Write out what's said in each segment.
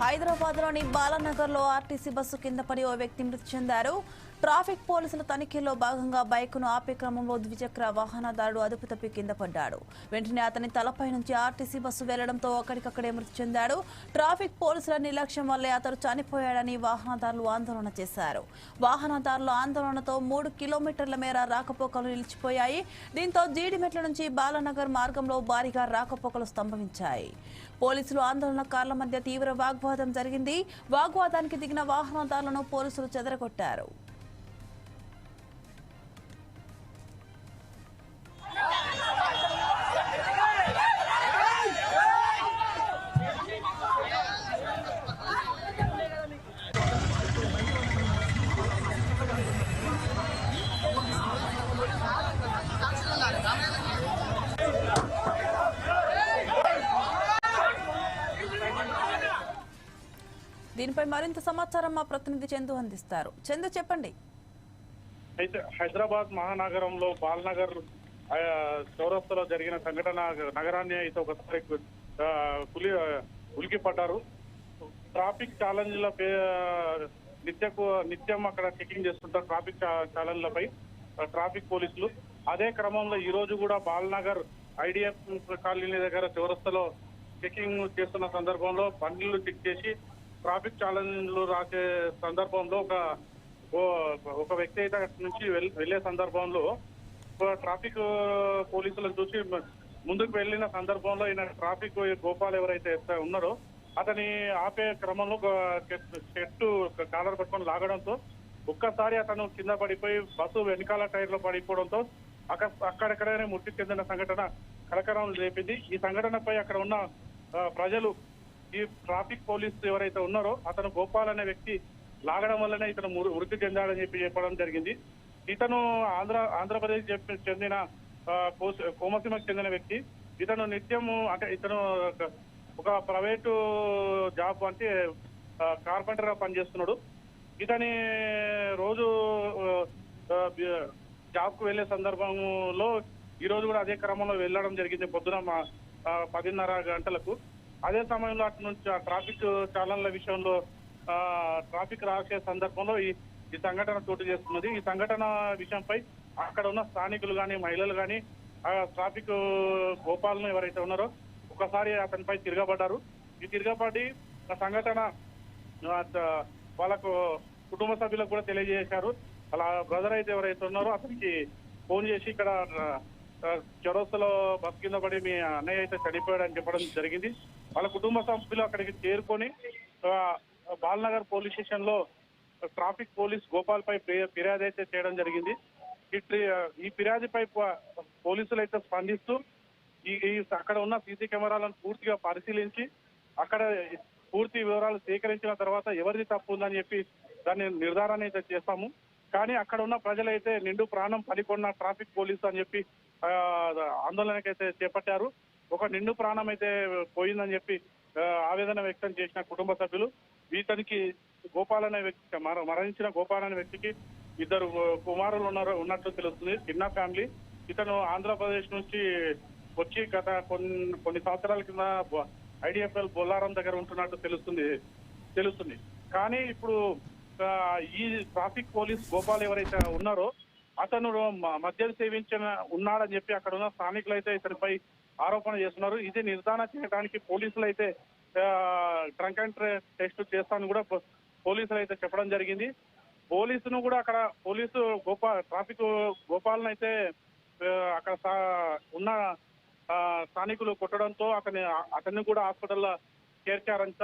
హైదరాబాద్లోని బాలానగర్లో RTC bus కింద పడి ఓ వ్యక్తి మృతి చెందారు. ట్రాఫిక్ పోలీసుల తనిఖీల్లో భాగంగా బైకును ఆపే క్రమంలో ద్విచక్ర వాహనదారుడు అదుపు తప్పి కింద పడ్డాడు. వెంటనే అతని తలపై నుంచి ఆర్టీసీ బస్సు వెళ్లడంతో అక్కడికక్కడే మృతి చెందాడు. ట్రాఫిక్ పోలీసుల నిర్లక్ష్యం వల్లే అతను చనిపోయాడని వాహనదారులు ఆందోళన చేశారు. వాహనదారుల ఆందోళనతో 3 కిలోమీటర్ల మేర రాకపోకలు నిలిచిపోయాయి. దీంతో జీడిమెట్ల నుంచి బాలానగర్ మార్గంలో భారీగా రాకపోకలు స్తంభించాయి. పోలీసులు ఆందోళనకారుల మధ్య తీవ్ర వాగ్వాదం జరిగింది. వాగ్వాదానికి దిగిన వాహనదారులను పోలీసులు చెదరగొట్టారు. దీనిపై మరింత సమాచారం మా ప్రతినిధి చందు అందిస్తారు. చందు, చెప్పండి. అయితే హైదరాబాద్ మహానగరంలో బాలనగర్ చౌరస్తాలో జరిగిన సంఘటన నగరాన్ని అయితే ఒకసారి ఉలికి పడ్డారు. ట్రాఫిక్ ఛాలెంజ్ల నిత్యం అక్కడ చెకింగ్ చేస్తుంటారు. ట్రాఫిక్ ఛాలెంజ్లపై ట్రాఫిక్ పోలీసులు. అదే క్రమంలో ఈ రోజు కూడా బాలనగర్ ఐడిఎఫ్ కాలనీ దగ్గర చౌరస్తాలో చెకింగ్ చేస్తున్న సందర్భంలో బండ్లు చెక్ చేసి ట్రాఫిక్ ఛాలెంజ్లు రాసే సందర్భంలో ఒక వ్యక్తి అయితే అక్కడి నుంచి వెళ్లే సందర్భంలో ట్రాఫిక్ పోలీసులను చూసి ముందుకు వెళ్లిన సందర్భంలో ఈయన ట్రాఫిక్ గోపాల్ ఎవరైతే ఉన్నారో అతని ఆపే క్రమంలో చెట్టు కాలర్ పట్టుకొని లాగడంతో ఒక్కసారి అతను కింద పడిపోయి బస్సు వెనకాల టైర్లో పడిపోవడంతో అక్కడెక్కడనే మృతి చెందిన సంఘటన కలకలం రేపింది. ఈ సంఘటనపై అక్కడ ఉన్న ప్రజలు ఈ ట్రాఫిక్ పోలీసు ఎవరైతే ఉన్నారో అతను గోపాల్ అనే వ్యక్తి లాగడం వల్లనే ఇతను మృతి చెందాడని చెప్పడం జరిగింది. ఇతను ఆంధ్రప్రదేశ్ చెందిన కోమసీమకు చెందిన వ్యక్తి. ఇతను నిత్యము అంటే ఇతను ఒక ప్రైవేటు జాబ్ అంటే కార్పెంటర్ గా పనిచేస్తున్నాడు. ఇతని రోజు జాబ్ కు వెళ్లే సందర్భంలో ఈ రోజు కూడా అదే క్రమంలో వెళ్లడం జరిగింది. పొద్దున 10:30 గంటలకు. అదే సమయంలో అటు నుంచి ఆ ట్రాఫిక్ ఛాలెంజ్ల విషయంలో ట్రాఫిక్ రాసే సందర్భంలో ఈ సంఘటన చోటు చేస్తున్నది. ఈ సంఘటన విషయంపై అక్కడ ఉన్న స్థానికులు కానీ మహిళలు కానీ ఆ ట్రాఫిక్ గోపాలను ఎవరైతే ఉన్నారో ఒకసారి అతనిపై తిరగబడ్డారు. ఈ తిరగబడి ఆ సంఘటన వాళ్ళకు కుటుంబ సభ్యులకు కూడా తెలియజేశారు. అలా బ్రదర్ అయితే ఎవరైతే ఉన్నారో అతనికి ఫోన్ చేసి ఇక్కడ చౌరస్తాలో బస్ కింద పడి మీ అన్నయ్య అయితే చనిపోయాడని చెప్పడం జరిగింది. వాళ్ళ కుటుంబ సభ్యులు అక్కడికి చేరుకొని బాలనగర్ పోలీస్ స్టేషన్ లో ట్రాఫిక్ పోలీస్ గోపాల్ పై ఫిర్యాదు అయితే చేయడం జరిగింది. ఈ ఫిర్యాదుపై పోలీసులు అయితే స్పందిస్తూ అక్కడ ఉన్న సీసీ కెమెరాలను పూర్తిగా పరిశీలించి అక్కడ పూర్తి వివరాలు సేకరించిన తర్వాత ఎవరిది తప్పు ఉందని చెప్పి దాన్ని నిర్ధారణ అయితే చేస్తాము. కానీ అక్కడ ఉన్న ప్రజలైతే నిండు ప్రాణం పలికొన్న ట్రాఫిక్ పోలీసు అని చెప్పి ఆందోళనకైతే చేపట్టారు. ఒక నిండు ప్రాణం అయితే పోయిందని చెప్పి ఆవేదన వ్యక్తం చేసిన కుటుంబ సభ్యులు ఇతనికి గోపాల్ అనే వ్యక్తి మరణించిన గోపాల్ అనే వ్యక్తికి 2 కుమారులు ఉన్నట్టు తెలుస్తుంది. చిన్న ఫ్యామిలీ. ఇతను ఆంధ్రప్రదేశ్ నుంచి వచ్చి గత కొన్ని సంవత్సరాల కింద ఐడిఎఫ్ఎల్ బొల్లారం దగ్గర ఉంటున్నట్టు తెలుస్తుంది. కానీ ఇప్పుడు ఈ ట్రాఫిక్ పోలీస్ గోపాల్ ఎవరైతే ఉన్నారో అతను మద్యం ఉన్నాడని చెప్పి అక్కడ ఉన్న స్థానికులు అయితే ఇతనిపై ఆరోపణ చేస్తున్నారు. ఇది నిర్ధారణ చేయడానికి పోలీసులు అయితే ట్రంక్ అండ్ టెస్ట్ చేస్తానని కూడా పోలీసులు అయితే చెప్పడం జరిగింది. పోలీసును కూడా అక్కడ ట్రాఫిక్ గోపాల్ని అయితే అక్కడ ఉన్న స్థానికులు కొట్టడంతో అతన్ని కూడా హాస్పిటల్లో చేర్చారంట.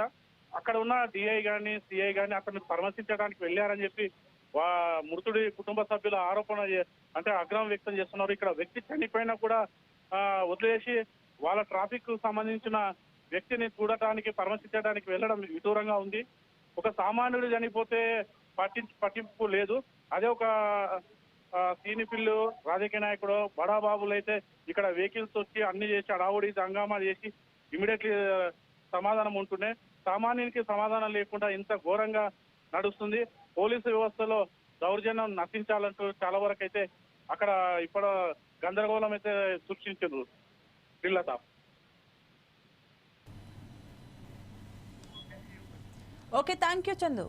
అక్కడ ఉన్న డిఐ గాని సిఐ గాని అతన్ని పరామర్శించడానికి వెళ్లారని చెప్పి మృతుడి కుటుంబ సభ్యుల ఆరోపణ అంటే ఆగ్రహం వ్యక్తం చేస్తున్నారు. ఇక్కడ వ్యక్తి చనిపోయినా కూడా వదిలేసి వాళ్ళ ట్రాఫిక్ కు సంబంధించిన వ్యక్తిని చూడటానికి పరామర్శించడానికి వెళ్లడం విదూరంగా ఉంది. ఒక సామాన్యుడు చనిపోతే పట్టింపు లేదు. అదే ఒక సీనిపిల్లు రాజకీయ నాయకుడు బడాబాబులు అయితే ఇక్కడ వెహికల్స్ వచ్చి అన్ని చేసి అడావుడి హంగామా చేసి ఇమీడియట్లీ సమాధానం ఉంటుండే. సామాన్యునికి సమాధానం లేకుండా ఇంత ఘోరంగా నడుస్తుంది. పోలీసు వ్యవస్థలో దౌర్జన్యం నశించాలంటూ చాలా వరకు అయితే అక్కడ ఇప్పుడు గందరగోళం అయితే సృష్టించారు. Okay, thank you Chandu.